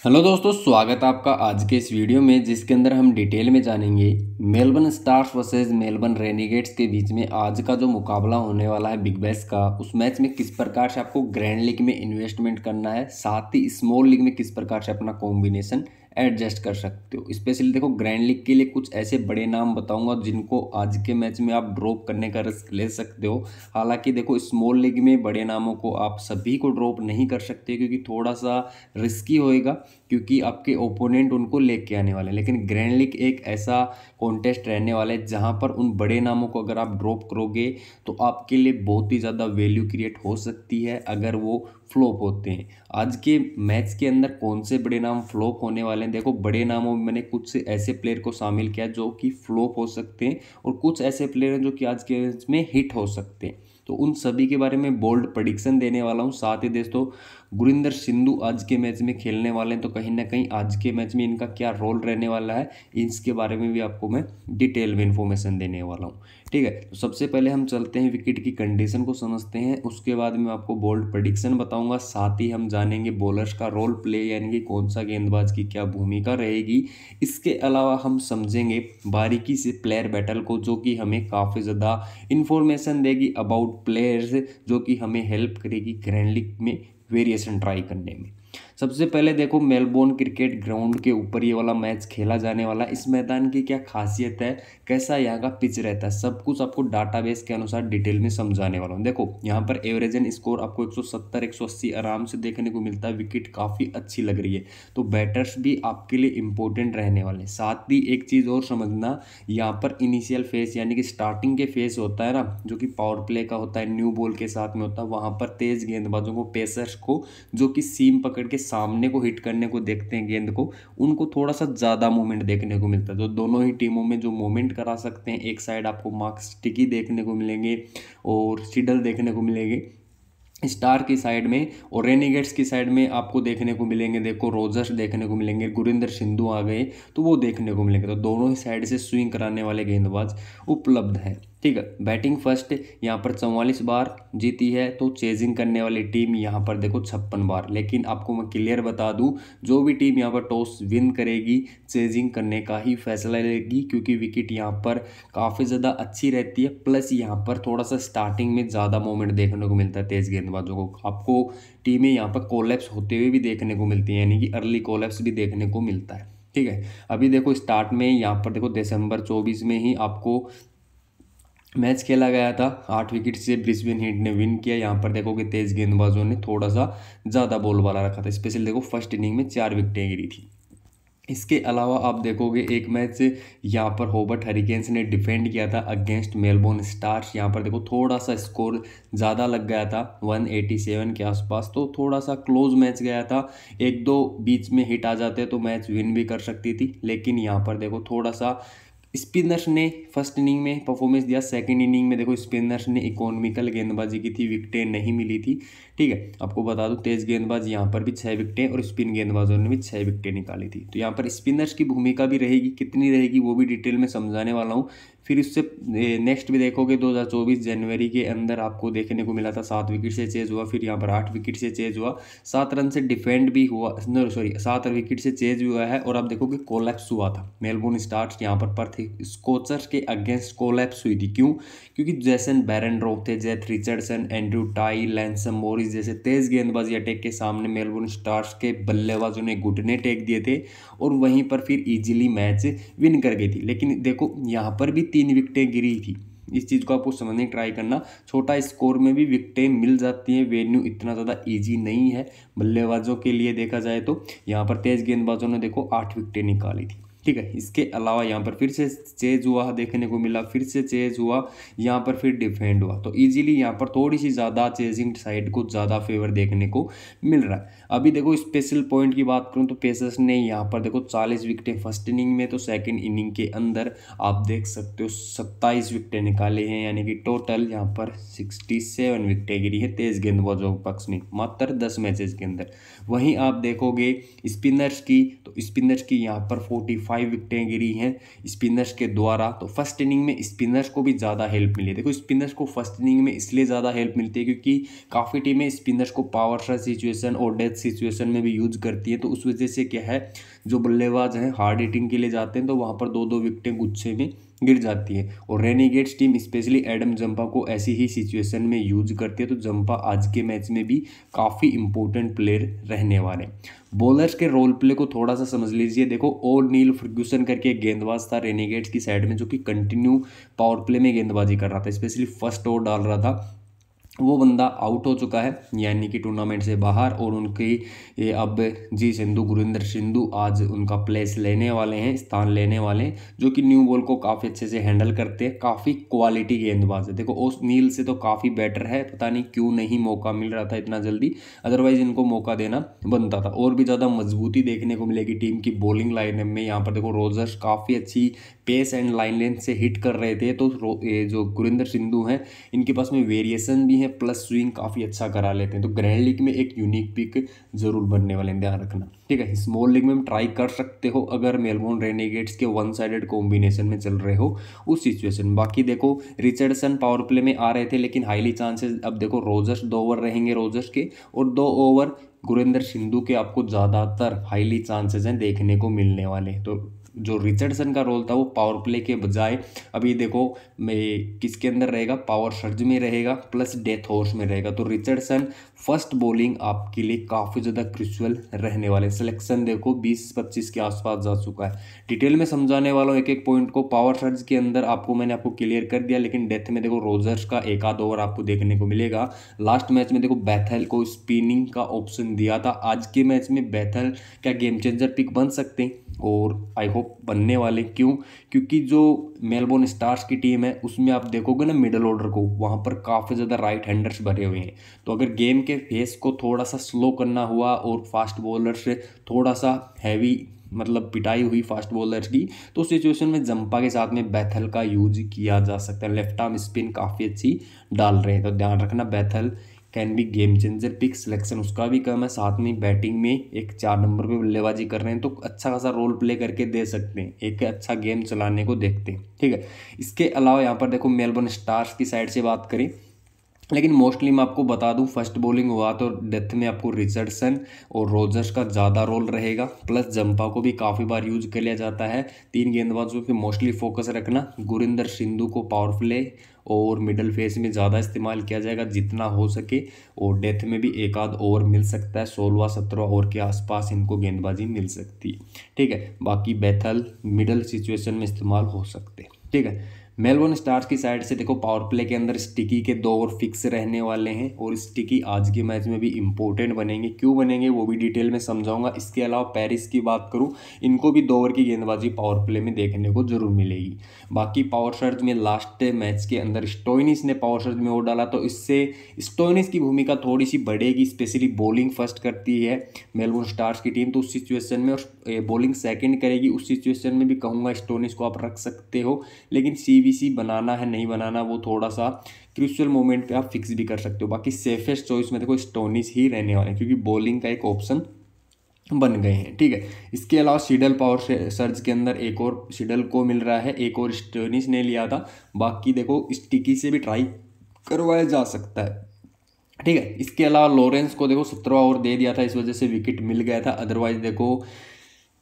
Hello दोस्तों, स्वागत है आपका आज के इस वीडियो में जिसके अंदर हम डिटेल में जानेंगे Melbourne stars versus Melbourne Renegades के बीच में आज का जो मुकाबला होने वाला है बिग बैश का। उस मैच में किस प्रकार से आपको ग्रैंड लीग में इन्वेस्टमेंट करना है, साथ ही स्मॉल लीग में किस प्रकार से अपना कॉम्बिनेशन एडजस्ट कर सकते हो। स्पेशली देखो, ग्रैंड लीग के लिए कुछ ऐसे बड़े नाम बताऊंगा जिनको आज के मैच में आप ड्रॉप करने का रिस्क ले सकते हो। हालांकि देखो, स्मॉल लीग में बड़े नामों को आप सभी को ड्रॉप नहीं कर सकते क्योंकि थोड़ा सा रिस्की होएगा, क्योंकि आपके ओपोनेंट उनको लेके आने वाले हैं। लेकिन ग्रैंड लीग एक ऐसा कॉन्टेस्ट रहने वाला है जहां पर उन बड़े नामों को अगर आप ड्रॉप करोगे तो आपके लिए बहुत ही ज़्यादा वैल्यू क्रिएट हो सकती है अगर वो फ्लॉप होते हैं। आज के मैच के अंदर कौन से बड़े नाम फ्लॉप होने वाले हैं, देखो बड़े नामों में मैंने कुछ से ऐसे प्लेयर को शामिल किया जो कि फ्लॉप हो सकते हैं और कुछ ऐसे प्लेयर हैं जो कि आज के मैच में हिट हो सकते हैं। तो उन सभी के बारे में बोल्ड प्रेडिक्शन देने वाला हूं। साथ ही दोस्तों, गुरिंदर सिंधु आज के मैच में खेलने वाले हैं, तो कहीं ना कहीं आज के मैच में इनका क्या रोल रहने वाला है, इसके बारे में भी आपको मैं डिटेल में इंफॉर्मेशन देने वाला हूँ। ठीक है, तो सबसे पहले हम चलते हैं विकेट की कंडीशन को समझते हैं, उसके बाद मैं आपको बोल्ड प्रेडिक्शन बताऊंगा। साथ ही हम जानेंगे बॉलर्स का रोल प्ले, यानी कि कौन सा गेंदबाज की क्या भूमिका रहेगी। इसके अलावा हम समझेंगे बारीकी से प्लेयर बैटल को, जो कि हमें काफ़ी ज़्यादा इंफॉर्मेशन देगी अबाउट प्लेयर्स, जो कि हमें हेल्प करेगी ग्रैंड लीग में वेरिएशन ट्राई करने में। सबसे पहले देखो, मेलबोर्न क्रिकेट ग्राउंड के ऊपर ये वाला मैच खेला जाने वाला। इस मैदान की क्या खासियत है, कैसा यहाँ का पिच रहता है, सब कुछ आपको डाटाबेस के अनुसार डिटेल में समझाने वाला हूँ। देखो यहाँ पर एवरेजन स्कोर आपको 170 180 आराम से देखने को मिलता है। विकेट काफ़ी अच्छी लग रही है, तो बैटर्स भी आपके लिए इंपॉर्टेंट रहने वाले हैं। साथ ही एक चीज़ और समझना, यहाँ पर इनिशियल फेस यानी कि स्टार्टिंग के फेस होता है ना, जो कि पावर प्ले का होता है, न्यू बॉल के साथ में होता है, वहाँ पर तेज गेंदबाजों को, पेसर्स को, जो कि सीम पकड़ के सामने को हिट करने को देखते हैं गेंद को, उनको थोड़ा सा ज़्यादा मूवमेंट देखने को मिलता है। तो दोनों ही टीमों में जो मूवमेंट करा सकते हैं, एक साइड आपको मार्क स्टिकी देखने को मिलेंगे और सिडल देखने को मिलेंगे स्टार की साइड में, और रेनिगेट्स की साइड में आपको देखने को मिलेंगे, देखो रोजर्स देखने को मिलेंगे, गुरिंदर सिंधु आ गए तो वो देखने को मिलेंगे। तो दोनों ही साइड से स्विंग कराने वाले गेंदबाज उपलब्ध हैं। ठीक है, बैटिंग फर्स्ट यहाँ पर 44 बार जीती है, तो चेजिंग करने वाली टीम यहाँ पर देखो 56 बार। लेकिन आपको मैं क्लियर बता दूं, जो भी टीम यहाँ पर टॉस विन करेगी चेजिंग करने का ही फैसला लेगी, क्योंकि विकेट यहाँ पर काफ़ी ज़्यादा अच्छी रहती है। प्लस यहाँ पर थोड़ा सा स्टार्टिंग में ज़्यादा मोमेंट देखने को मिलता है तेज गेंदबाजों को। आपको टीमें यहाँ पर कोलैप्स होते हुए भी देखने को मिलती हैं, यानी कि अर्ली कोलैप्स भी देखने को मिलता है। ठीक है, अभी देखो स्टार्ट में यहाँ पर देखो दिसंबर 24 में ही आपको मैच खेला गया था। 8 विकेट से ब्रिस्बेन हीट ने विन किया। यहाँ पर देखोगे तेज गेंदबाजों ने थोड़ा सा ज़्यादा बॉल वाला रखा था। स्पेशली देखो फर्स्ट इनिंग में 4 विकेटें गिरी थी। इसके अलावा आप देखोगे एक मैच यहाँ पर होबर्ट हरिकेन्स ने डिफेंड किया था अगेंस्ट मेलबोर्न स्टार्स। यहाँ पर देखो थोड़ा सा स्कोर ज़्यादा लग गया था 187 के आसपास, तो थोड़ा सा क्लोज मैच गया था। एक दो बीच में हिट आ जाते तो मैच विन भी कर सकती थी, लेकिन यहाँ पर देखो थोड़ा सा स्पिनर्स ने फर्स्ट इनिंग में परफॉर्मेंस दिया। सेकंड इनिंग में देखो स्पिनर्स ने इकोनॉमिकल गेंदबाजी की थी, विकेटें नहीं मिली थी। ठीक है, आपको बता दूं तेज गेंदबाज यहाँ पर भी 6 विकेटें और स्पिन गेंदबाजों ने भी 6 विकेटें निकाली थी। तो यहाँ पर स्पिनर्स की भूमिका भी रहेगी, कितनी रहेगी वो भी डिटेल में समझाने वाला हूँ। फिर उससे नेक्स्ट भी देखोगे 2024 जनवरी के अंदर आपको देखने को मिला था 7 विकेट से चेज हुआ, फिर यहाँ पर 8 विकेट से चेज हुआ, 7 रन से डिफेंड भी हुआ, सॉरी 7 विकेट से चेज हुआ है। और आप देखोगे कोलैप्स हुआ था मेलबोर्न स्टार्स यहाँ पर पर्थ स्कोचर्स के अगेंस्ट कोलैप्स हुई थी। क्यों? क्योंकि जैसन बैरनड्रॉप थे, जेथ रिचर्डसन, एंड्रू टाई, लैंसम मॉरिस जैसे तेज गेंदबाजी अटैक के सामने मेलबोर्न स्टार्स के बल्लेबाजों ने घुटने टेक दिए थे और वहीं पर फिर इजीली मैच विन कर गई थी। लेकिन देखो यहाँ पर भी 3 विकेटें गिरी थी। इस चीज़ को आपको समझने की ट्राई करना, छोटा स्कोर में भी विकेटें मिल जाती हैं, वेन्यू इतना ज़्यादा इजी नहीं है बल्लेबाजों के लिए देखा जाए तो। यहाँ पर तेज गेंदबाजों ने देखो 8 विकेटें निकाली थी। ठीक है, इसके अलावा यहाँ पर फिर से चेज हुआ देखने को मिला, फिर से चेज हुआ, यहाँ पर फिर डिफेंड हुआ। तो इजीली यहाँ पर थोड़ी सी ज़्यादा चेजिंग साइड को ज़्यादा फेवर देखने को मिल रहा है। अभी देखो स्पेशल पॉइंट की बात करूँ तो पेसर्स ने यहाँ पर देखो 40 विकेटें फर्स्ट इनिंग में, तो सेकंड इनिंग के अंदर आप देख सकते हो 27 विकेटें निकाले हैं, यानी कि टोटल यहाँ पर 67 विकेटें गिरी है तेज गेंदबाजों के पक्ष में मात्र 10 मैचेस के अंदर। वहीं आप देखोगे स्पिनर्स की, तो स्पिनर्स की यहाँ पर 45 5 विकेटें गिरी हैं स्पिनर्स के द्वारा। तो फर्स्ट इनिंग में स्पिनर्स को भी ज़्यादा हेल्प मिली है। देखो स्पिनर्स को फर्स्ट इनिंग में इसलिए ज़्यादा हेल्प मिलती है क्योंकि काफ़ी टीमें स्पिनर्स को पावर शॉट सिचुएशन और डेथ सिचुएशन में भी यूज करती है। तो उस वजह से क्या है, जो बल्लेबाज हैं हार्ड हिटिंग के लिए जाते हैं तो वहाँ पर 2-2 विकेटें गुच्छे में गिर जाती है। और Renegades team specially Adam Zampa को ऐसी ही सिचुएशन में यूज करती है। तो जंपा आज के मैच में भी काफ़ी इंपॉर्टेंट प्लेयर रहने वाले हैं। बॉलर्स के रोल प्ले को थोड़ा सा समझ लीजिए। देखो ओ'नील फर्ग्यूसन करके एक गेंदबाज था रेनिगेट्स की साइड में, जो कि कंटिन्यू पावर प्ले में गेंदबाजी कर रहा था, स्पेशली फर्स्ट ओवर डाल रहा था। वो बंदा आउट हो चुका है यानी कि टूर्नामेंट से बाहर। और उनकी अब जी सिंधु, गुरिंदर सिंधु आज उनका प्लेस लेने वाले हैं, स्थान लेने वाले हैं, जो कि न्यू बॉल को काफ़ी अच्छे से हैंडल करते हैं, काफ़ी क्वालिटी गेंदबाज है। देखो ओ'नील से तो काफ़ी बेटर है, पता नहीं क्यों नहीं मौका मिल रहा था इतना जल्दी, अदरवाइज इनको मौका देना बनता था। और भी ज़्यादा मजबूती देखने को मिलेगी टीम की बॉलिंग लाइनअप में। यहाँ पर देखो रोजर्स काफ़ी अच्छी पेस एंड लाइन लेंथ से हिट कर रहे थे। तो जो गुरिंदर सिंधु हैं इनके पास में वेरिएशन भी है, प्लस स्विंग काफ़ी अच्छा करा लेते हैं। तो ग्रैंड लीग में एक यूनिक पिक जरूर बनने वाले हैं, ध्यान रखना, ठीक है। स्मॉल लीग में ट्राई कर सकते हो अगर मेलबोर्न रेनेगेट्स के वन साइडेड कॉम्बिनेशन में चल रहे हो उस सिचुएशन। बाकी देखो रिचर्डसन पावर प्ले में आ रहे थे, लेकिन हाईली चांसेस अब देखो रोजर्स 2 ओवर रहेंगे रोजर्स के, और 2 ओवर गुरिंदर सिंधु के आपको ज़्यादातर हाईली चांसेस हैं देखने को मिलने वाले। तो जो रिचर्डसन का रोल था वो पावर प्ले के बजाय अभी देखो किसके अंदर रहेगा, पावर सर्ज में रहेगा, प्लस डेथ हॉर्स में रहेगा। तो रिचर्डसन फर्स्ट बॉलिंग आपके लिए काफ़ी ज़्यादा क्रूशियल रहने वाले। सिलेक्शन देखो 20-25 के आसपास जा चुका है। डिटेल में समझाने वाला हूँ एक एक पॉइंट को। पावर सर्ज के अंदर मैंने आपको क्लियर कर दिया, लेकिन डेथ में देखो रोजर्स का एक आध ओवर आपको देखने को मिलेगा। लास्ट मैच में देखो बैथल को स्पिनिंग का ऑप्शन दिया था। आज के मैच में बैथल क्या गेम चेंजर पिक बन सकते हैं, और आई होप बनने वाले। क्यों? क्योंकि जो मेलबोर्न स्टार्स की टीम है उसमें आप देखोगे ना मिडल ऑर्डर को, वहाँ पर काफ़ी ज़्यादा राइट हैंडर्स भरे हुए हैं। तो अगर गेम के फेस को थोड़ा सा स्लो करना हुआ और फास्ट बॉलर से थोड़ा सा हैवी मतलब पिटाई हुई फास्ट बॉलर्स की, तो सिचुएशन में जंपा के साथ में बैथल का यूज किया जा सकता है। लेफ्ट आर्म स्पिन काफ़ी अच्छी डाल रहे हैं, तो ध्यान रखना Bethell can be game changer pick. Selection उसका भी कम है, साथ में बैटिंग में एक 4 नंबर पे बल्लेबाजी कर रहे हैं, तो अच्छा खासा रोल प्ले करके दे सकते हैं, एक अच्छा गेम चलाने को देखते हैं, ठीक है। इसके अलावा यहाँ पर देखो मेलबोर्न स्टार्स की साइड से बात करें, लेकिन मोस्टली मैं आपको बता दूं फर्स्ट बॉलिंग हुआ तो डेथ में आपको रिचर्डसन और रोजर्स का ज़्यादा रोल रहेगा, प्लस जंपा को भी काफ़ी बार यूज कर लिया जाता है। 3 गेंदबाजों पे मोस्टली फोकस रखना। गुरिंदर सिंधु को पावर प्ले और मिडल फेस में ज़्यादा इस्तेमाल किया जाएगा जितना हो सके, और डेथ में भी एक आध ओवर मिल सकता है, 16-17 ओवर के आसपास इनको गेंदबाजी मिल सकती है, ठीक है। बाकी बैथल मिडल सिचुएशन में इस्तेमाल हो सकते हैं, ठीक है। मेलबोर्न स्टार्स की साइड से देखो पावर प्ले के अंदर स्टिकी के 2 ओवर फिक्स रहने वाले हैं, और स्टिकी आज के मैच में भी इंपॉर्टेंट बनेंगे। क्यों बनेंगे वो भी डिटेल में समझाऊंगा। इसके अलावा पेरिस की बात करूं, इनको भी 2 ओवर की गेंदबाजी पावर प्ले में देखने को जरूर मिलेगी। बाकी पावर सर्ज में लास्ट मैच के अंदर स्टोइनिस ने पावर सर्ज में ओवर डाला, तो इससे स्टोइनिस की भूमिका थोड़ी सी बढ़ेगी, स्पेशली बॉलिंग फर्स्ट करती है मेलबोर्न स्टार्स की टीम, तो उस सिचुएशन में और बॉलिंग सेकेंड करेगी, उस सिचुएशन में भी कहूँगा स्टोइनिस को आप रख सकते हो। लेकिन सीवीसी बनाना है नहीं बनाना वो थोड़ा सा क्रूशियल मोमेंट पे आप फिक्स भी कर सकते हो। बाकी सेफेस्ट चॉइस में देखो स्टोइनिस ही रहने वाले हैं, क्योंकि बॉलिंग का एक ऑप्शन बन गए हैं, ठीक है। इसके अलावा सीडल पावर सर्ज के अंदर एक और सीडल को मिल रहा है, एक और स्टोइनिस ने लिया था। बाकी देखो स्टिकी से भी ट्राई करवाया जा सकता है, ठीक है। इसके अलावा लॉरेंस को देखो 17 ओवर दे दिया था, इस वजह से विकेट मिल गया था। अदरवाइज देखो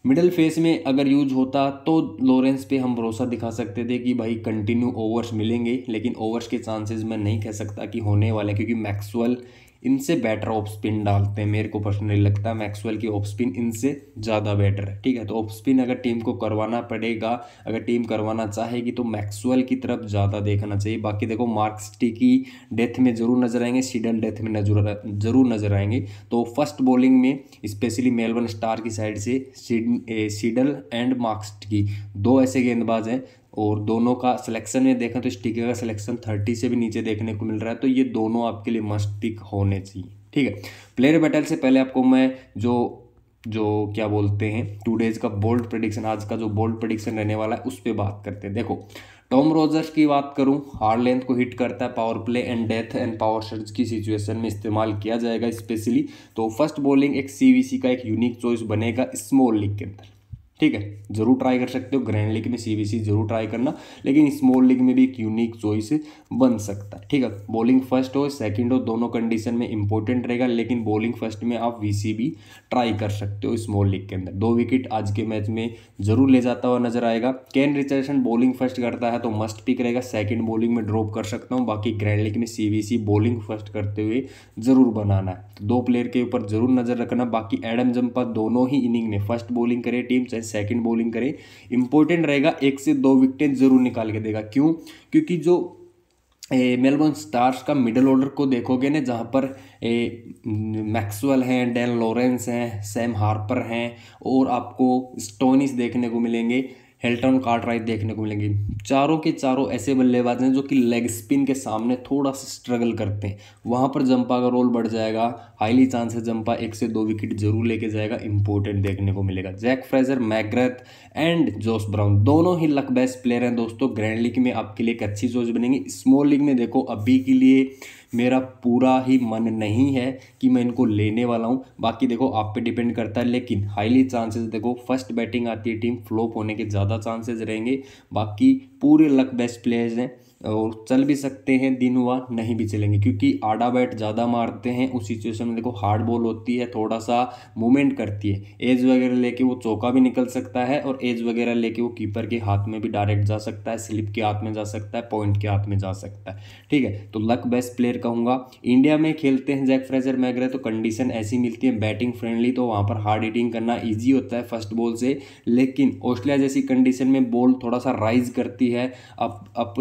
मिडल फेस में अगर यूज होता तो लॉरेंस पे हम भरोसा दिखा सकते थे कि भाई कंटिन्यू ओवर्स मिलेंगे, लेकिन ओवर्स के चांसेस मैं नहीं कह सकता कि होने वाले, क्योंकि मैक्सवेल इनसे बेटर ऑफ स्पिन डालते हैं। मेरे को पर्सनली लगता है मैक्सवेल की ऑफ स्पिन इनसे ज़्यादा बेटर है, ठीक है। तो ऑफ स्पिन अगर टीम को करवाना पड़ेगा, अगर टीम करवाना चाहेगी तो मैक्सवेल की तरफ ज़्यादा देखना चाहिए। बाकी देखो मार्क स्टिकी डेथ में जरूर नजर आएंगे, सीडल डेथ में जरूर नजर आएंगे। तो फर्स्ट बॉलिंग में स्पेशली मेलबोर्न स्टार की साइड से सीडल एंड मार्क स्टिकी 2 ऐसे गेंदबाज हैं, और दोनों का सिलेक्शन में देखें तो स्टिकी का सिलेक्शन 30 से भी नीचे देखने को मिल रहा है, तो ये दोनों आपके लिए मस्ट पिक होने चाहिए, ठीक है। प्लेयर बैटल से पहले आपको मैं जो क्या बोलते हैं 2 डेज का बोल्ड प्रेडिक्शन, आज का जो बोल्ड प्रेडिक्शन रहने वाला है उस पर बात करते हैं। देखो टॉम रोजर्स की बात करूं, हार्ड लेंथ को हिट करता है, power play and death and power surge की सिचुएशन में इस्तेमाल किया जाएगा स्पेशली। तो फर्स्ट बॉलिंग एक सीवीसी का एक यूनिक चॉइस बनेगा स्मॉल लीग के अंदर, ठीक है, जरूर ट्राई कर सकते हो। ग्रैंड लीग में सीबीसी जरूर ट्राई करना, लेकिन स्मॉल लीग में भी एक यूनिक चॉइस बन सकता है। ठीक है, बॉलिंग फर्स्ट हो सेकंड हो दोनों कंडीशन में इंपॉर्टेंट रहेगा, लेकिन बॉलिंग फर्स्ट में आप वीसीबी ट्राई कर सकते हो स्मॉल लीग के अंदर। 2 विकेट आज के मैच में जरूर ले जाता हुआ नजर आएगा। केन रिचर्डसन बॉलिंग फर्स्ट करता है तो मस्ट पिक रहेगा, सेकंड बॉलिंग में ड्रॉप कर सकता हूँ। बाकी ग्रैंड लीग में सीबीसी बॉलिंग फर्स्ट करते हुए जरूर बनाना है, तो 2 प्लेयर के ऊपर जरूर नजर रखना। बाकी एडम जंपा दोनों ही इनिंग में फर्स्ट बॉलिंग करे टीम चाहे सेकंड बॉलिंग करे, इंपॉर्टेंट रहेगा, 1 से 2 विकेटें जरूर निकाल के देगा। क्यों? क्योंकि जो मेलबर्न स्टार्स का मिडिल ऑर्डर को देखोगे ना, जहाँ पर मैक्सवेल हैं, डैन लॉरेंस हैं, सैम हार्पर हैं और आपको स्टोनिस देखने को मिलेंगे, हेल्टन कार्टराइट देखने को मिलेंगे। चारों के चारों ऐसे बल्लेबाज हैं जो कि लेग स्पिन के सामने थोड़ा सा स्ट्रगल करते हैं, वहाँ पर जंपा का रोल बढ़ जाएगा। हाईली चांस है जंपा 1 से 2 विकेट जरूर लेके जाएगा, इंपॉर्टेंट देखने को मिलेगा। Jake Fraser, McGurk and Josh Brown दोनों ही लक बेस्ट प्लेयर हैं दोस्तों। ग्रैंड लीग में आपके लिए एक अच्छी चॉइस बनेगी। स्मॉल लीग में देखो अभी के लिए मेरा पूरा ही मन नहीं है कि मैं इनको लेने वाला हूं, बाकी देखो आप पे डिपेंड करता है, लेकिन हाईली चांसेस देखो फर्स्ट बैटिंग आती है टीम, फ्लॉप होने के ज़्यादा चांसेस रहेंगे। बाकी पूरे लक बेस्ट प्लेयर्स हैं और चल भी सकते हैं, दिन हुआ नहीं भी चलेंगे, क्योंकि आड़ा बैट ज़्यादा मारते हैं। उस सिचुएशन में देखो हार्ड बॉल होती है, थोड़ा सा मूवमेंट करती है, एज वगैरह लेके वो चौका भी निकल सकता है और एज वगैरह लेके वो कीपर के हाथ में भी डायरेक्ट जा सकता है, स्लिप के हाथ में जा सकता है, पॉइंट के हाथ में जा सकता है। ठीक है, तो लक बेस्ट प्लेयर कहूँगा। इंडिया में खेलते हैं जैक फ्रेजर मैकग्रे, तो कंडीशन ऐसी मिलती है बैटिंग फ्रेंडली, तो वहाँ पर हार्ड हिटिंग करना ईजी होता है फर्स्ट बॉल से। लेकिन ऑस्ट्रेलिया जैसी कंडीशन में बॉल थोड़ा सा राइज करती है अप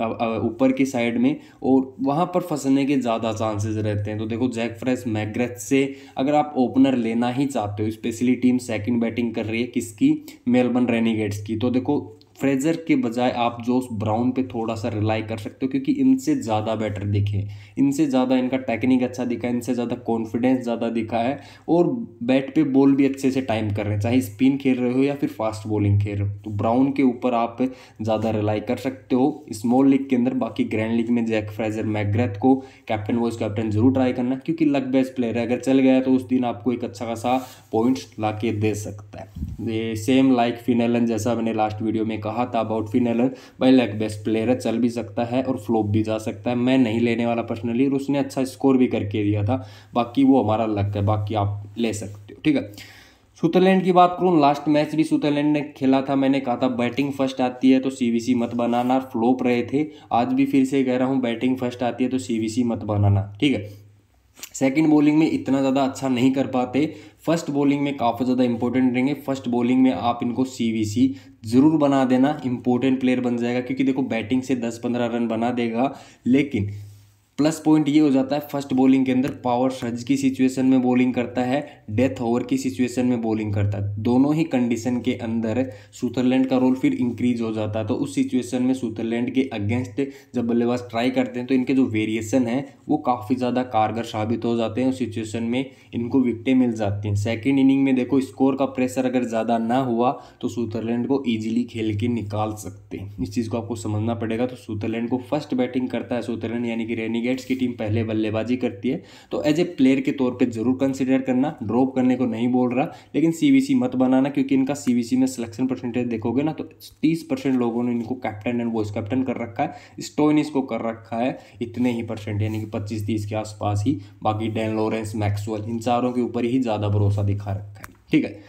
ऊपर की साइड में, और वहाँ पर फंसने के ज़्यादा चांसेस रहते हैं। तो देखो जैक फ्रेज मैकग्रेथ से अगर आप ओपनर लेना ही चाहते हो, स्पेशली टीम सेकंड बैटिंग कर रही है किसकी, मेलबर्न रेनिगेट्स की, तो देखो फ्रेजर के बजाय आप जोस ब्राउन पे थोड़ा सा रिलाई कर सकते हो, क्योंकि इनसे ज़्यादा बेटर दिखे, इनसे ज़्यादा इनका टेक्निक अच्छा दिखा है, इनसे ज़्यादा कॉन्फिडेंस ज़्यादा दिखा है, और बैट पे बॉल भी अच्छे से टाइम कर रहे हैं, चाहे स्पिन खेल रहे हो या फिर फास्ट बॉलिंग खेल रहे हो, तो ब्राउन के ऊपर आप ज़्यादा रिलाई कर सकते हो स्मॉल लीग के अंदर। बाकी ग्रैंड लीग में जैक फ्रेजर मैकग्रेथ को कैप्टन वाइस कैप्टन जरूर ट्राई करना, क्योंकि लक बेस्ट प्लेयर है, अगर चल गया तो उस दिन आपको एक अच्छा खासा पॉइंट्स ला के दे सकता है। ये सेम लाइक फिन एलन, जैसा मैंने लास्ट वीडियो में कहा था अबाउट फिन एलन, भाई लक बेस्ट प्लेयर है, चल भी सकता है और फ्लॉप भी जा सकता है। मैं नहीं लेने वाला पर्सनली, और उसने अच्छा स्कोर भी करके दिया था, बाकी वो हमारा लक है, बाकी आप ले सकते हो। ठीक है, सुदरलैंड की बात करूं, लास्ट मैच भी सुदरलैंड ने खेला था, मैंने कहा था बैटिंग फर्स्ट आती है तो सीबीसी मत बनाना, फ्लॉप रहे थे। आज भी फिर से कह रहा हूं बैटिंग फर्स्ट आती है तो सीबीसी मत बनाना। ठीक है, सेकंड बॉलिंग में इतना ज़्यादा अच्छा नहीं कर पाते, फर्स्ट बॉलिंग में काफ़ी ज़्यादा इंपॉर्टेंट रहेंगे। फर्स्ट बॉलिंग में आप इनको सीबीसी जरूर बना देना, इंपॉर्टेंट प्लेयर बन जाएगा, क्योंकि देखो बैटिंग से 10-15 रन बना देगा, लेकिन प्लस पॉइंट ये हो जाता है फर्स्ट बॉलिंग के अंदर पावर सर्ज की सिचुएशन में बॉलिंग करता है, डेथ ओवर की सिचुएशन में बॉलिंग करता है, दोनों ही कंडीशन के अंदर सुदरलैंड का रोल फिर इंक्रीज हो जाता है। तो उस सिचुएशन में सुदरलैंड के अगेंस्ट जब बल्लेबाज ट्राई करते हैं तो इनके जो वेरिएशन है वो काफ़ी ज़्यादा कारगर साबित हो जाते हैं, उस सिचुएशन में इनको विकेटें मिल जाती हैं। सेकेंड इनिंग में देखो स्कोर का प्रेशर अगर ज़्यादा ना हुआ तो सुदरलैंड को ईजिली खेल के निकाल सकते हैं, इस चीज़ को आपको समझना पड़ेगा। तो सुदरलैंड को फर्स्ट बैटिंग करता है सुदरलैंड, यानी कि रेनिगेट्स की टीम पहले बल्लेबाजी करती है, तो एज ए प्लेयर के तौर पे जरूर कंसीडर करना, ड्रॉप करने को नहीं बोल रहा, लेकिन सीबीसी मत बनाना, क्योंकि इनका सीबीसी में सिलेक्शन परसेंटेज देखोगे ना तो 30% लोगों ने इनको कैप्टन एंड वाइस कैप्टन कर रखा है, स्टोइनिस को कर रखा है इतने ही परसेंट, यानी कि 25-30 के आसपास ही। बाकी डैन लॉरेंस, मैक्सवेल, इन चारों के ऊपर ही ज़्यादा भरोसा दिखा रखा है। ठीक है,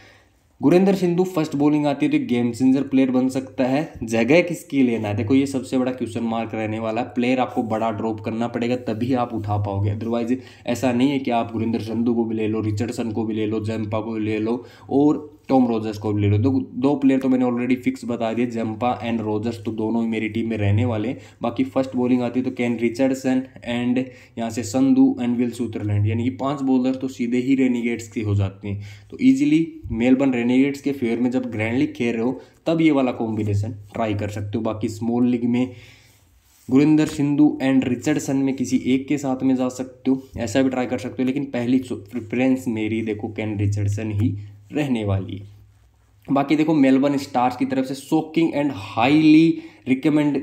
गुरेंद्र सिंधु फर्स्ट बॉलिंग आती है तो गेम चेंजर प्लेयर बन सकता है, जगह किसकी लेना है, देखो ये सबसे बड़ा क्वेश्चन मार्क रहने वाला है। प्लेयर आपको बड़ा ड्रॉप करना पड़ेगा तभी आप उठा पाओगे, अदरवाइज ऐसा नहीं है कि आप गुरेंद्र सिंधु को भी ले लो, रिचर्डसन को भी ले लो, जंपा को भी ले लो और टॉम रोजर्स को भी ले लो। दो प्लेयर तो मैंने ऑलरेडी फिक्स बता दिए, जंपा एंड रोजर्स तो दोनों ही मेरी टीम में रहने वाले हैं। बाकी फर्स्ट बॉलिंग आती है तो केन रिचर्डसन एंड यहाँ से संधू एंड विल सुदरलैंड, यानी कि 5 बॉलर तो सीधे ही रेनिगेट्स के हो जाते हैं। तो ईजिली मेलबर्न रेनिगेट्स के फेवर में जब ग्रैंड लीग खेल रहे हो तब ये वाला कॉम्बिनेशन ट्राई कर सकते हो। बाकी स्मॉल लीग में गुरिंदर सिंधु एंड रिचर्डसन में किसी एक के साथ में जा सकते हो, ऐसा भी ट्राई कर सकते हो, लेकिन पहली प्रेफरेंस मेरी देखो केन रिचर्डसन ही रहने वाली है। बाकी देखो मेलबर्न स्टार्स की तरफ से शॉकिंग एंड हाईली रिकमेंड,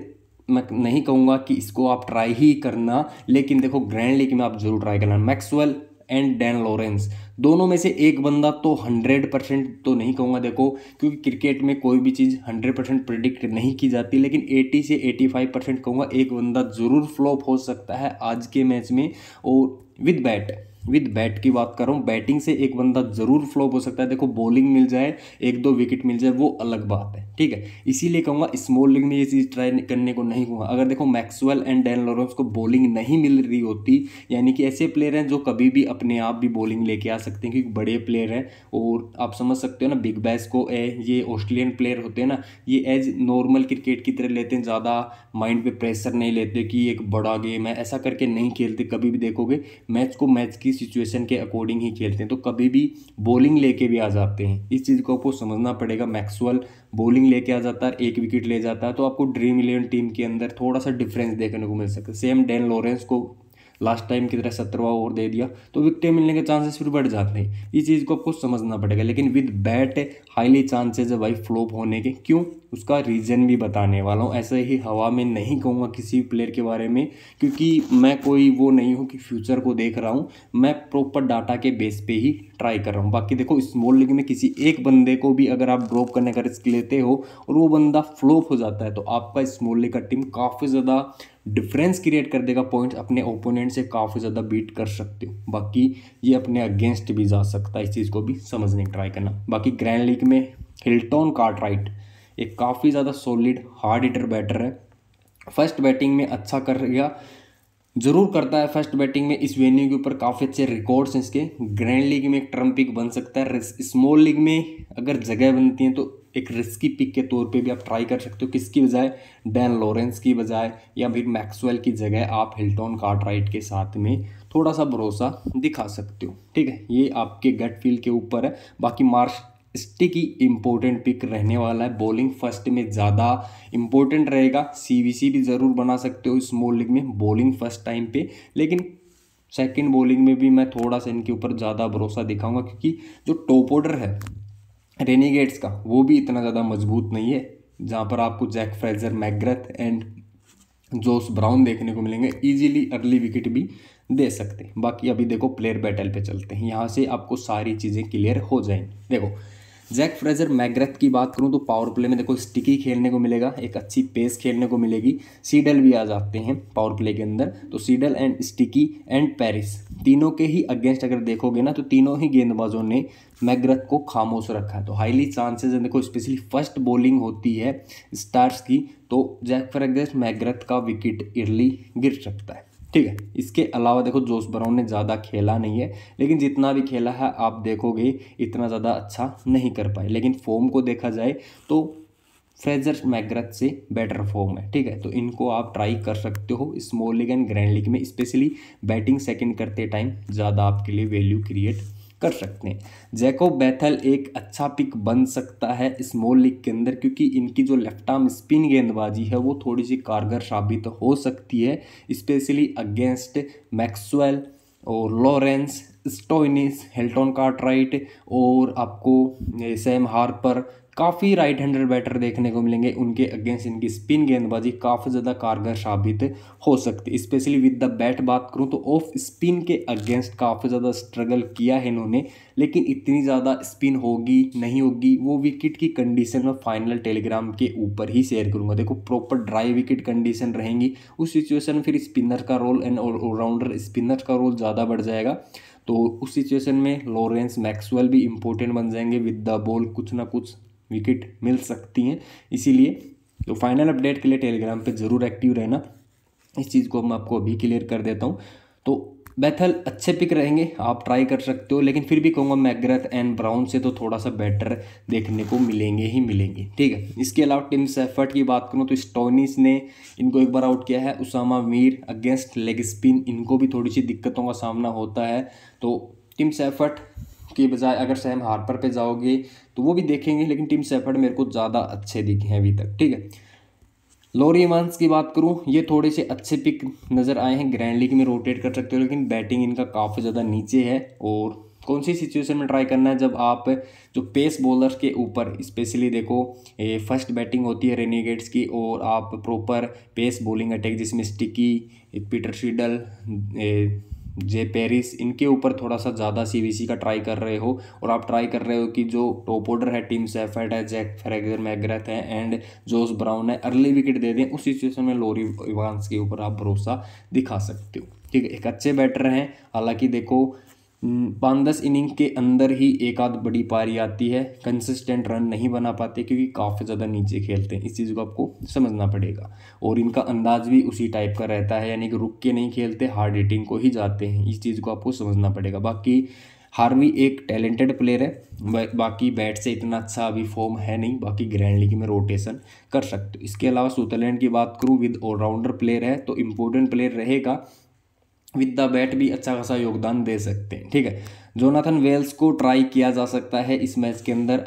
मैं नहीं कहूँगा कि इसको आप ट्राई ही करना, लेकिन देखो ग्रैंड लीग में आप जरूर ट्राई करना, मैक्सवेल एंड डैन लॉरेंस, दोनों में से एक बंदा तो 100% तो नहीं कहूँगा देखो, क्योंकि क्रिकेट में कोई भी चीज़ 100% प्रिडिक्ट नहीं की जाती, लेकिन 80 से 85% कहूँगा एक बंदा ज़रूर फ्लॉप हो सकता है आज के मैच में। और विद बैट की बात कर रहा हूँ, बैटिंग से एक बंदा ज़रूर फ्लॉप हो सकता है। देखो बॉलिंग मिल जाए, एक दो विकेट मिल जाए, वो अलग बात है, ठीक है। इसीलिए कहूँगा स्मॉल लीग में ये चीज़ ट्राई करने को नहीं कहूँगा। अगर देखो मैक्सवेल एंड डैन लॉरेंस को बॉलिंग नहीं मिल रही होती, यानी कि ऐसे प्लेयर हैं जो कभी भी अपने आप भी बॉलिंग लेके आ सकते हैं, क्योंकि बड़े प्लेयर हैं। और आप समझ सकते हो ना, बिग बैश को ये ऑस्ट्रेलियन प्लेयर होते हैं ना, ये एज नॉर्मल क्रिकेट की तरह लेते हैं, ज़्यादा माइंड पे प्रेशर नहीं लेते कि एक बड़ा गेम है, ऐसा करके नहीं खेलते। कभी भी देखोगे मैच को मैच की सिचुएशन के अकॉर्डिंग ही खेलते हैं, तो कभी भी बॉलिंग लेके भी आ जाते हैं। इस चीज़ को आपको समझना पड़ेगा। मैक्सवेल बॉलिंग लेके आ जाता है, एक विकेट ले जाता है, तो आपको ड्रीम 11 टीम के अंदर थोड़ा सा डिफरेंस देखने को मिल सकता है। सेम डैन लॉरेंस को लास्ट टाइम की तरह 17वां ओवर दे दिया तो विकेट मिलने के चांसेस फिर बढ़ जाते हैं। इस चीज़ को आपको समझना पड़ेगा। लेकिन विद बैट हाईली चांसेस है भाई फ्लॉप होने के। क्यों, उसका रीज़न भी बताने वाला हूँ। ऐसे ही हवा में नहीं कहूँगा किसी भी प्लेयर के बारे में, क्योंकि मैं कोई वो नहीं हूँ कि फ्यूचर को देख रहा हूँ, मैं प्रॉपर डाटा के बेस पे ही ट्राई कर रहा हूँ। बाकी देखो स्मॉल लीग में किसी एक बंदे को भी अगर आप ड्रॉप करने का रिस्क लेते हो और वो बंदा फ्लॉप हो जाता है, तो आपका स्मॉल लीग का टीम काफ़ी ज़्यादा डिफरेंस क्रिएट कर देगा, पॉइंट्स अपने ओपोनेंट से काफ़ी ज़्यादा बीट कर सकते हो। बाकी ये अपने अगेंस्ट भी जा सकता है, इस चीज़ को भी समझने की ट्राई करना। बाकी ग्रैंड लीग में हिल्टन कार्टराइट एक काफ़ी ज़्यादा सॉलिड हार्ड हिटर बैटर है। फर्स्ट बैटिंग में अच्छा कर गया, जरूर करता है फर्स्ट बैटिंग में। इस वेन्यू के ऊपर काफ़ी अच्छे रिकॉर्ड्स हैं इसके। ग्रैंड लीग में एक ट्रम्प पिक बन सकता है। स्मॉल लीग में अगर जगह बनती है तो एक रिस्की पिक के तौर पे भी आप ट्राई कर सकते हो। किसकी बजाय, डैन लॉरेंस की बजाय, या फिर मैक्सवेल की जगह आप हिल्टन कार्टराइट के साथ में थोड़ा सा भरोसा दिखा सकते हो, ठीक है। ये आपके गट फील के ऊपर है। बाकी मार्श स्टिकी इंपॉर्टेंट पिक रहने वाला है। बॉलिंग फर्स्ट में ज़्यादा इंपॉर्टेंट रहेगा। सीवीसी भी ज़रूर बना सकते हो स्मॉल लीग में बॉलिंग फर्स्ट टाइम पे, लेकिन सेकंड बॉलिंग में भी मैं थोड़ा सा इनके ऊपर ज़्यादा भरोसा दिखाऊंगा, क्योंकि जो टॉप ऑर्डर है रेनिगेट्स का वो भी इतना ज़्यादा मजबूत नहीं है, जहाँ पर आपको Jake Fraser, McGurk and Josh Brown देखने को मिलेंगे। इजीली अर्ली विकेट भी दे सकते हैं। बाकी अभी देखो प्लेयर बैटल पे चलते हैं, यहाँ से आपको सारी चीज़ें क्लियर हो जाएंगी। देखो जैक फ्रेजर, मैकग्रथ की बात करूं तो पावर प्ले में देखो स्टिकी खेलने को मिलेगा, एक अच्छी पेस खेलने को मिलेगी। सीडल भी आ जाते हैं पावर प्ले के अंदर, तो Seidel and sticky and Paris तीनों के ही अगेंस्ट अगर देखोगे ना, तो तीनों ही गेंदबाजों ने मैकग्रथ को खामोश रखा है। तो हाईली चांसेस है देखो, स्पेशली फर्स्ट बॉलिंग होती है स्टार्स की, तो जैक फ्रेजर मैकग्रथ का विकेट अर्ली गिर सकता है, ठीक है। इसके अलावा देखो जोस ब्राउन ने ज़्यादा खेला नहीं है, लेकिन जितना भी खेला है आप देखोगे इतना ज़्यादा अच्छा नहीं कर पाए। लेकिन फॉर्म को देखा जाए तो फ्रेजर मैकग्रथ से बेटर फॉर्म है, ठीक है। तो इनको आप ट्राई कर सकते हो small league and grand league में, स्पेशली बैटिंग सेकंड करते टाइम ज़्यादा आपके लिए वैल्यू क्रिएट कर सकते हैं। जैकोब बैथल एक अच्छा पिक बन सकता है स्मॉल लीग के अंदर, क्योंकि इनकी जो लेफ्ट आर्म स्पिन गेंदबाजी है वो थोड़ी सी कारगर साबित हो सकती है, स्पेशली अगेंस्ट मैक्सवेल और लॉरेंस, स्टोइनिस, हिल्टन कार्टराइट और आपको सैम हार्पर। काफ़ी राइट हैंडर बैटर देखने को मिलेंगे, उनके अगेंस्ट इनकी स्पिन गेंदबाजी काफ़ी ज़्यादा कारगर साबित हो सकती है। स्पेशली विद द बैट बात करूं तो ऑफ स्पिन के अगेंस्ट काफ़ी ज़्यादा स्ट्रगल किया है इन्होंने, लेकिन इतनी ज़्यादा स्पिन होगी नहीं होगी वो विकेट की कंडीशन में फाइनल टेलीग्राम के ऊपर ही शेयर करूंगा। देखो प्रॉपर ड्राई विकेट कंडीशन रहेंगी, उस सिचुएशन में फिर स्पिनर का रोल एंड ऑलराउंडर स्पिनर का रोल ज़्यादा बढ़ जाएगा। तो उस सिचुएशन में लॉरेंस, मैक्सवेल भी इंपॉर्टेंट बन जाएंगे। विद द बॉल कुछ ना कुछ विकेट मिल सकती हैं, इसीलिए तो फाइनल अपडेट के लिए टेलीग्राम पे ज़रूर एक्टिव रहना। इस चीज़ को मैं आपको अभी क्लियर कर देता हूँ। तो बैथल अच्छे पिक रहेंगे, आप ट्राई कर सकते हो, लेकिन फिर भी कहूँगा मैकग्रथ एंड ब्राउन से तो थोड़ा सा बेटर देखने को मिलेंगे ही मिलेंगे, ठीक है। इसके अलावा टीम सेफर्ट की बात करूँ तो स्टोइनिस ने इनको एक बार आउट किया है। Usama Mir against leg spin, इनको भी थोड़ी सी दिक्कतों का सामना होता है। तो टीम सेफर्ट की बजाय अगर सैम हार्पर पे जाओगे तो वो भी देखेंगे, लेकिन टीम सेफर्ट मेरे को ज़्यादा अच्छे दिखे हैं अभी तक, ठीक है। लॉरी इवांस की बात करूं, ये थोड़े से अच्छे पिक नज़र आए हैं, ग्रैंड लीग में रोटेट कर सकते हो, लेकिन बैटिंग इनका काफ़ी ज़्यादा नीचे है। और कौन सी सिचुएशन में ट्राई करना है, जब आप जो पेस बॉलर्स के ऊपर स्पेशली देखो फर्स्ट बैटिंग होती है रेनिगेट्स की, और आप प्रॉपर पेस बॉलिंग अटैक जिसमें स्टिकी, पीटर सीडल, जे पेरिस, इनके ऊपर थोड़ा सा ज़्यादा सीवीसी का ट्राई कर रहे हो और आप ट्राई कर रहे हो कि जो टॉप ऑर्डर है, टीम सेफर्ट है, जैक फ्रैगर मैग्रेथ है एंड जोस ब्राउन है, अर्ली विकेट दे दें, उस सिचुएशन में लोरी इवांस के ऊपर आप भरोसा दिखा सकते हो। ठीक है, एक अच्छे बैटर हैं, हालांकि देखो 5-10 इनिंग के अंदर ही एक आध बड़ी पारी आती है, कंसिस्टेंट रन नहीं बना पाते क्योंकि काफ़ी ज़्यादा नीचे खेलते हैं, इस चीज़ को आपको समझना पड़ेगा। और इनका अंदाज भी उसी टाइप का रहता है, यानी कि रुक के नहीं खेलते, हार्ड हिटिंग को ही जाते हैं, इस चीज़ को आपको समझना पड़ेगा। बाकी हार्वी एक टैलेंटेड प्लेयर है, बाकी बैट से इतना अच्छा अभी फॉर्म है नहीं, बाकी ग्रैंड लीग में रोटेशन कर सकते हो। इसके अलावा सुदरलैंड की बात करूँ, विद ऑलराउंडर प्लेयर है तो इम्पोर्टेंट प्लेयर रहेगा, विद द बैट भी अच्छा खासा योगदान दे सकते हैं। ठीक है, जोनाथन वेल्स को ट्राई किया जा सकता है इस मैच के अंदर,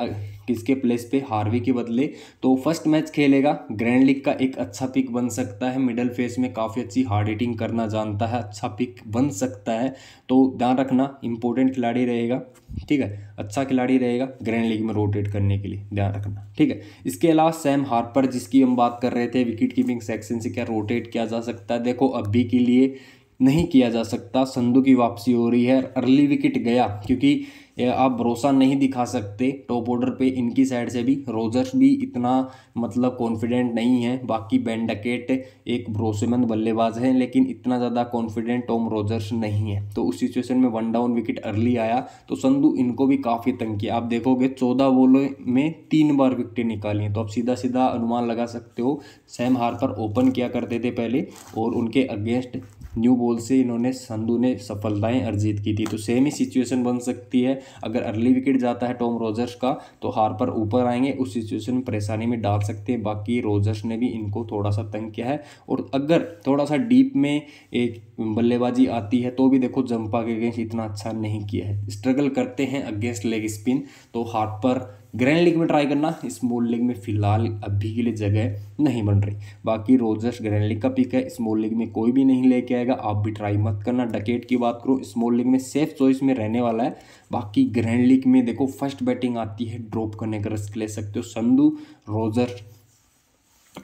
किसके प्लेस पे, हार्वी के बदले। तो फर्स्ट मैच खेलेगा, ग्रैंड लीग का एक अच्छा पिक बन सकता है, मिडल फेस में काफ़ी अच्छी हार्ड हिटिंग करना जानता है, अच्छा पिक बन सकता है। तो ध्यान रखना, इंपॉर्टेंट खिलाड़ी रहेगा। ठीक है, अच्छा खिलाड़ी रहेगा ग्रैंड लीग में रोटेट करने के लिए, ध्यान रखना। ठीक है, इसके अलावा सैम हार्पर, जिसकी हम बात कर रहे थे, विकेट कीपिंग सेक्शन से क्या रोटेट किया जा सकता है? देखो अभी के लिए नहीं किया जा सकता, संधू की वापसी हो रही है, अर्ली विकेट गया, क्योंकि आप भरोसा नहीं दिखा सकते टॉप ऑर्डर पे इनकी साइड से भी। रोजर्स भी इतना मतलब कॉन्फिडेंट नहीं है, बाकी बेन डकेट एक भरोसेमंद बल्लेबाज है लेकिन इतना ज़्यादा कॉन्फिडेंट टॉम रोजर्स नहीं है। तो उस सिचुएशन में 1 डाउन विकेट अर्ली आया तो संधू इनको भी काफ़ी तंग किया। आप देखोगे 14 बॉलों में 3 बार विकेटें निकाली हैं, तो आप सीधा सीधा अनुमान लगा सकते हो सैम हार्पर ओपन किया करते थे पहले और उनके अगेंस्ट न्यू बॉल से इन्होंने, संधू ने सफलताएं अर्जित की थी। तो सेम ही सिचुएशन बन सकती है, अगर अर्ली विकेट जाता है टॉम रोजर्स का तो हार्पर ऊपर आएंगे, उस सिचुएशन में परेशानी में डाल सकते हैं। बाकी रोजर्स ने भी इनको थोड़ा सा तंग किया है, और अगर थोड़ा सा डीप में एक बल्लेबाजी आती है तो भी देखो जंपा के अगेंस्ट इतना अच्छा नहीं किया है, स्ट्रगल करते हैं अगेंस्ट लेग स्पिन। तो हार्पर ग्रैंड लीग में ट्राई करना, स्मॉल लीग में फिलहाल अभी के लिए जगह नहीं बन रही। बाकी रोजर्स ग्रैंड लीग का पिक है, स्मॉल लीग में कोई भी नहीं लेके आएगा, आप भी ट्राई मत करना। डकेट की बात करूँ, स्मॉल लीग में सेफ चॉइस में रहने वाला है। बाकी ग्रैंड लीग में देखो फर्स्ट बैटिंग आती है, ड्रॉप करने का रिस्क ले सकते हो। संधू, रोजर,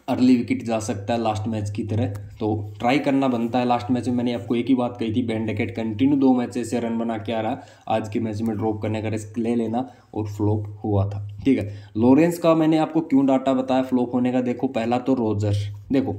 अर्ली विकेट जा सकता है लास्ट मैच की तरह, तो ट्राई करना बनता है। लास्ट मैच में मैंने आपको एक ही बात कही थी, बेन डकेट कंटिन्यू 2 मैच से रन बना के आ रहा, आज के मैच में ड्रॉप करने का रिस्क ले लेना, और फ्लॉप हुआ था। ठीक है, लॉरेंस का मैंने आपको क्यों डाटा बताया फ्लॉप होने का? देखो पहला तो रोजर्स, देखो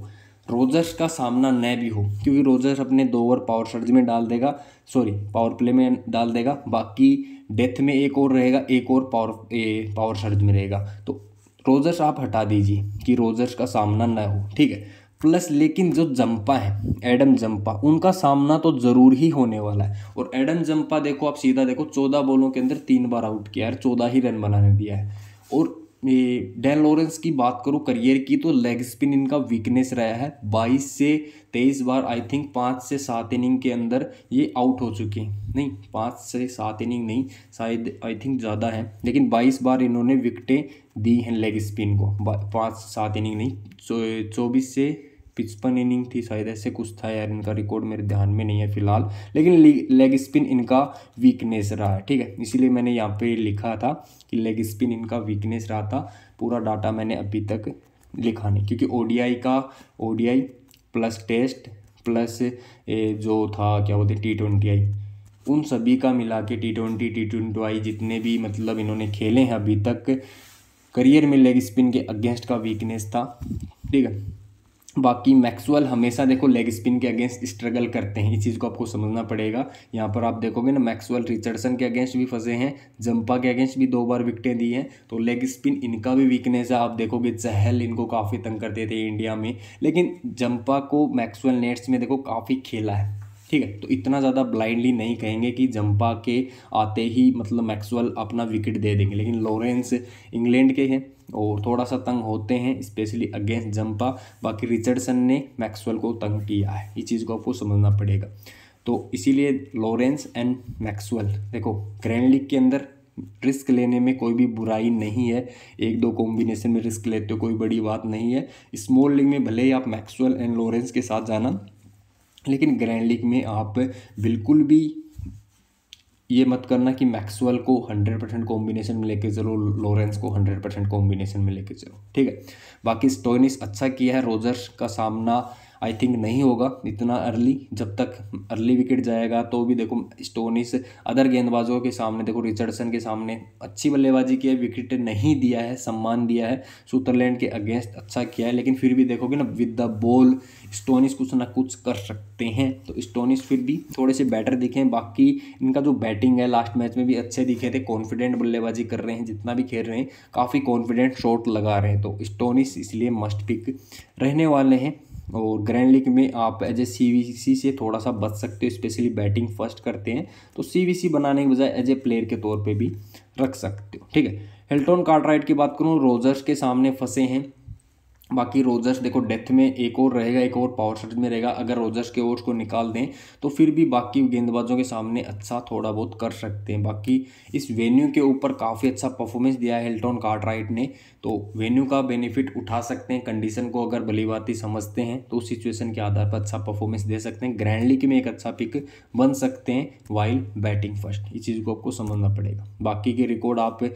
रोजर्स का सामना न भी हो, क्योंकि रोजर्स अपने 2 ओवर पावर सर्ज में डाल देगा, सॉरी पावर प्ले में डाल देगा, बाकी डेथ में एक और रहेगा, एक और पावर सर्ज में रहेगा। तो रोजर्स आप हटा दीजिए कि रोजर्स का सामना न हो। ठीक है, प्लस लेकिन जो जंपा है, एडम जंपा, उनका सामना तो जरूर ही होने वाला है। और एडम जंपा देखो, आप सीधा देखो 14 बॉलों के अंदर 3 बार आउट किया है, 14 ही रन बनाने दिया है। और डैन लॉरेंस की बात करूँ करियर की, तो लेग स्पिन इनका वीकनेस रहा है, 22 से 23 बार, आई थिंक 5 से 7 इनिंग के अंदर ये आउट हो चुके हैं। नहीं, 5 से 7 इनिंग नहीं, शायद आई थिंक ज़्यादा है, लेकिन 22 बार इन्होंने विकेटें दी हैं लेग स्पिन को, 5 से 7 इनिंग नहीं, 24 से 55 इनिंग थी शायद, ऐसे कुछ था यार, इनका रिकॉर्ड मेरे ध्यान में नहीं है फिलहाल, लेकिन लेग स्पिन इनका वीकनेस रहा है। ठीक है, इसीलिए मैंने यहाँ पे लिखा था कि लेग स्पिन इनका वीकनेस रहा था। पूरा डाटा मैंने अभी तक लिखा नहीं, क्योंकि ओडीआई प्लस टेस्ट प्लस जो था क्या बोलते T20I, उन सभी का मिला के T20 जितने भी मतलब इन्होंने खेले हैं अभी तक, करियर में लेग स्पिन के अगेंस्ट का वीकनेस था। ठीक है, बाकी मैक्सवेल हमेशा देखो लेग स्पिन के अगेंस्ट स्ट्रगल करते हैं, इस चीज़ को आपको समझना पड़ेगा। यहाँ पर आप देखोगे ना, मैक्सवेल रिचर्डसन के अगेंस्ट भी फंसे हैं, जंपा के अगेंस्ट भी 2 बार विकेटें दी हैं, तो लेग स्पिन इनका भी वीकनेस है। आप देखोगे चहल इनको काफ़ी तंग करते थे इंडिया में, लेकिन जंपा को मैक्सवेल नेट्स में देखो काफ़ी खेला है। ठीक है, तो इतना ज़्यादा ब्लाइंडली नहीं कहेंगे कि जंपा के आते ही मतलब मैक्सवेल अपना विकेट दे देंगे, लेकिन लॉरेंस इंग्लैंड के हैं और थोड़ा सा तंग होते हैं, स्पेशली अगेंस्ट जंपा। बाकी रिचर्डसन ने मैक्सवेल को तंग किया है, इस चीज़ को आपको समझना पड़ेगा। तो इसीलिए लॉरेंस एंड मैक्सवेल, देखो ग्रैंड लीग के अंदर रिस्क लेने में कोई भी बुराई नहीं है, 1-2 कॉम्बिनेशन में रिस्क लेते हो कोई बड़ी बात नहीं है। स्मॉल लीग में भले ही आप मैक्सवेल एंड लॉरेंस के साथ जाना, लेकिन ग्रैंड लीग में आप बिल्कुल भी ये मत करना कि मैक्सवेल को 100% कॉम्बिनेशन में लेके चलो, लॉरेंस को 100% कॉम्बिनेशन में लेके चलो। ठीक है, बाकी स्टोइनिस अच्छा किया है, रोजर्स का सामना आई थिंक नहीं होगा इतना अर्ली, जब तक अर्ली विकेट जाएगा तो भी देखो स्टोनिस अदर गेंदबाजों के सामने, देखो रिचर्डसन के सामने अच्छी बल्लेबाजी की है, विकेट नहीं दिया है, सम्मान दिया है, सुदरलैंड के अगेंस्ट अच्छा किया है, लेकिन फिर भी देखोगे ना विद द बॉल स्टोनिस कुछ ना कुछ कर सकते हैं। तो स्टोनिस फिर भी थोड़े से बेटर दिखे, बाकी इनका जो बैटिंग है लास्ट मैच में भी अच्छे दिखे थे, कॉन्फिडेंट बल्लेबाजी कर रहे हैं, जितना भी खेल रहे हैं काफ़ी कॉन्फिडेंट शॉट लगा रहे हैं, तो स्टोनिस इसलिए मस्ट पिक रहने वाले हैं। और ग्रैंड लीग में आप एज ए CVC से थोड़ा सा बच सकते हो, स्पेशली बैटिंग फर्स्ट करते हैं तो CVC बनाने के बजाय एज ए प्लेयर के तौर पे भी रख सकते हो, ठीक है। हिल्टन कार्टराइट की बात करूँ, रोजर्स के सामने फंसे हैं, बाकी रोजर्स देखो डेथ में एक और रहेगा, एक और पावर सर्च में रहेगा, अगर रोजर्स के ओवर्स को निकाल दें तो फिर भी बाकी गेंदबाजों के सामने अच्छा थोड़ा बहुत कर सकते हैं। बाकी इस वेन्यू के ऊपर काफ़ी अच्छा परफॉर्मेंस दिया है हिल्टन कार्टराइट ने, तो वेन्यू का बेनिफिट उठा सकते हैं, कंडीशन को अगर भलीभांति समझते हैं तो उस सिचुएशन के आधार पर अच्छा परफॉर्मेंस दे सकते हैं, ग्रैंड लीग में एक अच्छा पिक बन सकते हैं वाइल बैटिंग फर्स्ट। इस चीज़ को आपको समझना पड़ेगा। बाकी के रिकॉर्ड आप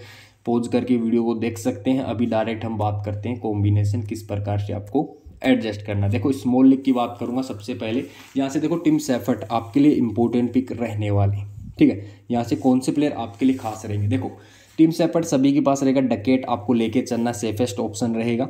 पॉज करके वीडियो को देख सकते हैं। अभी डायरेक्ट हम बात करते हैं कॉम्बिनेशन किस प्रकार से आपको एडजस्ट करना। देखो स्मॉल लीग की बात करूंगा सबसे पहले, यहाँ से देखो टिम सेफर्ट आपके लिए इंपॉर्टेंट पिक रहने वाले, ठीक है। यहाँ से कौन से प्लेयर आपके लिए खास रहेंगे, देखो टिम सेफर्ट सभी के पास रहेगा, डकेट आपको लेके चलना सेफेस्ट ऑप्शन रहेगा,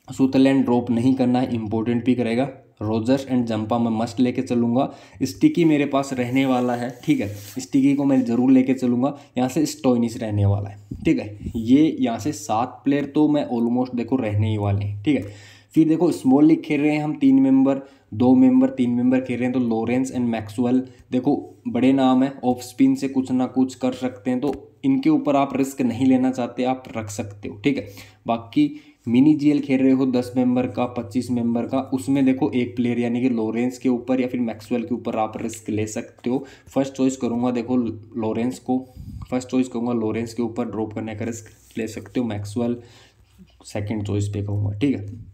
सुदरलैंड ड्रॉप नहीं करना है, इंपॉर्टेंट पिक रहेगा, रोजर्स एंड जंपा मैं मस्ट लेके चलूंगा, स्टिकी मेरे पास रहने वाला है, ठीक है, स्टिकी को मैं जरूर लेके चलूंगा, यहाँ से स्टोइनिस रहने वाला है, ठीक है। ये यहाँ से 7 प्लेयर तो मैं ऑलमोस्ट देखो रहने ही वाले हैं, ठीक है। फिर देखो स्मॉल लीग खेल रहे हैं हम 3 मेंबर, 2 मेंबर, 3 मेंबर खेल रहे हैं, तो लॉरेंस एंड मैक्सवेल देखो बड़े नाम है, ऑफ स्पिन से कुछ ना कुछ कर सकते हैं, तो इनके ऊपर आप रिस्क नहीं लेना चाहते आप रख सकते हो, ठीक है। बाकी मिनी GL खेल रहे हो 10 मेंबर का, 25 मेंबर का, उसमें देखो एक प्लेयर यानी कि लॉरेंस के ऊपर या फिर मैक्सवेल के ऊपर आप रिस्क ले सकते हो। फर्स्ट चॉइस करूंगा देखो लॉरेंस को, फर्स्ट चॉइस कहूँगा लॉरेंस के ऊपर ड्रॉप करने का रिस्क ले सकते हो, मैक्सवेल सेकंड चॉइस पे कहूँगा, ठीक है।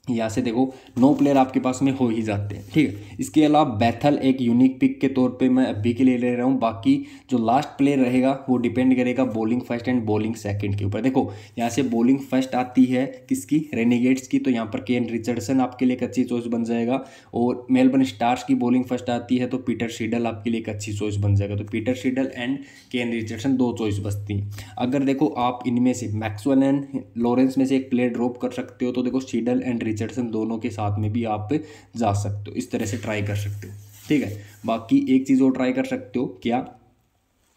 यहाँ से देखो 9 प्लेयर आपके पास में हो ही जाते हैं, ठीक है। इसके अलावा बैथल एक यूनिक पिक के तौर पे मैं अभी के लिए ले रहा हूँ, बाकी जो लास्ट प्लेयर रहेगा वो डिपेंड करेगा bowling first and bowling second के ऊपर। देखो यहाँ से बॉलिंग फर्स्ट आती है किसकी, रेनिगेट्स की, तो यहाँ पर केन रिचर्डसन आपके लिए एक अच्छी चॉइस बन जाएगा, और मेलबर्न स्टार्स की बॉलिंग फर्स्ट आती है तो पीटर सिडल आपके लिए एक अच्छी चॉइस बन जाएगा, तो Peter Seidel and cane Richardson 2 choice बचती हैं। अगर देखो आप इनमें से मैक्सवेल एंड लॉरेंस में से एक प्लेयर ड्रॉप कर सकते हो तो देखो सिडल एंड रिचर्डसन दोनों के साथ में भी आप जा सकते हो, इस तरह से ट्राई कर सकते हो, ठीक है। बाकी एक चीज़ और ट्राई कर सकते हो, क्या,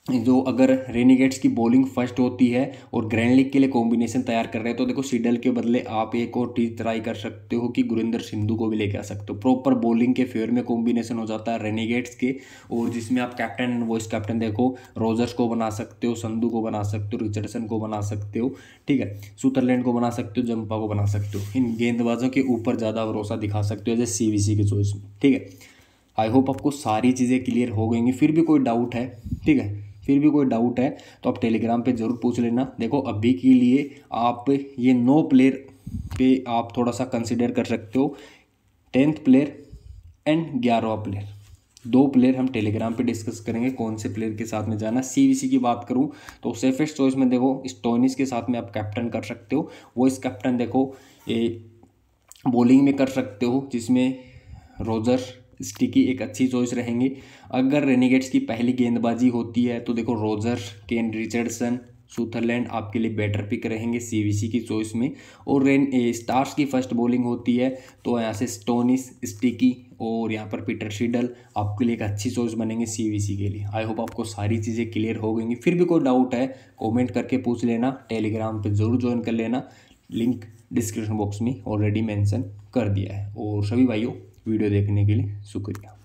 जो अगर रेनिगेट्स की बॉलिंग फर्स्ट होती है और ग्रैंड लीग के लिए कॉम्बिनेशन तैयार कर रहे हैं तो देखो सिडल के बदले आप एक और चीज ट्राई कर सकते हो कि गुरिंदर सिंधु को भी लेके आ सकते हो, प्रॉपर बॉलिंग के फेवर में कॉम्बिनेशन हो जाता है रेनिगेट्स के, और जिसमें आप कैप्टन वॉइस कैप्टन देखो रोजर्स को बना सकते हो, संधू को बना सकते हो, रिचर्डसन को बना सकते हो, ठीक है, सुदरलैंड को बना सकते हो, जंपा को बना सकते हो, इन गेंदबाजों के ऊपर ज़्यादा भरोसा दिखा सकते हो जैसे CVC की चॉइस में, ठीक है। आई होप आपको सारी चीज़ें क्लियर हो गई। फिर भी कोई डाउट है, ठीक है, फिर भी कोई डाउट है तो आप टेलीग्राम पे ज़रूर पूछ लेना। देखो अभी के लिए आप ये 9 प्लेयर पे आप थोड़ा सा कंसिडर कर सकते हो, 10th प्लेयर एंड 11वां प्लेयर, 2 प्लेयर हम टेलीग्राम पे डिस्कस करेंगे कौन से प्लेयर के साथ में जाना। CVC की बात करूं तो सेफेस्ट चॉइस में देखो स्टोइनिस के साथ में आप कैप्टन कर सकते हो, वो इस कैप्टन देखो ये बॉलिंग में कर सकते हो जिसमें रोजर स्टिकी एक अच्छी चॉइस रहेंगे। अगर रेनिगेट्स की पहली गेंदबाजी होती है तो देखो रोजर, केन रिचर्डसन, सुदरलैंड आपके लिए बेटर पिक रहेंगे CVC की चॉइस में, और स्टार्स की फर्स्ट बॉलिंग होती है तो यहाँ से स्टोनिस, स्टिकी और यहाँ पर पीटर सिडल आपके लिए एक अच्छी चॉइस बनेंगे CVC के लिए। आई होप आपको सारी चीज़ें क्लियर हो गई। फिर भी कोई डाउट है कमेंट करके पूछ लेना, टेलीग्राम पे ज़रूर ज्वाइन कर लेना, लिंक डिस्क्रिप्शन बॉक्स में ऑलरेडी मेंशन कर दिया है। और सभी भाइयों वीडियो देखने के लिए शुक्रिया।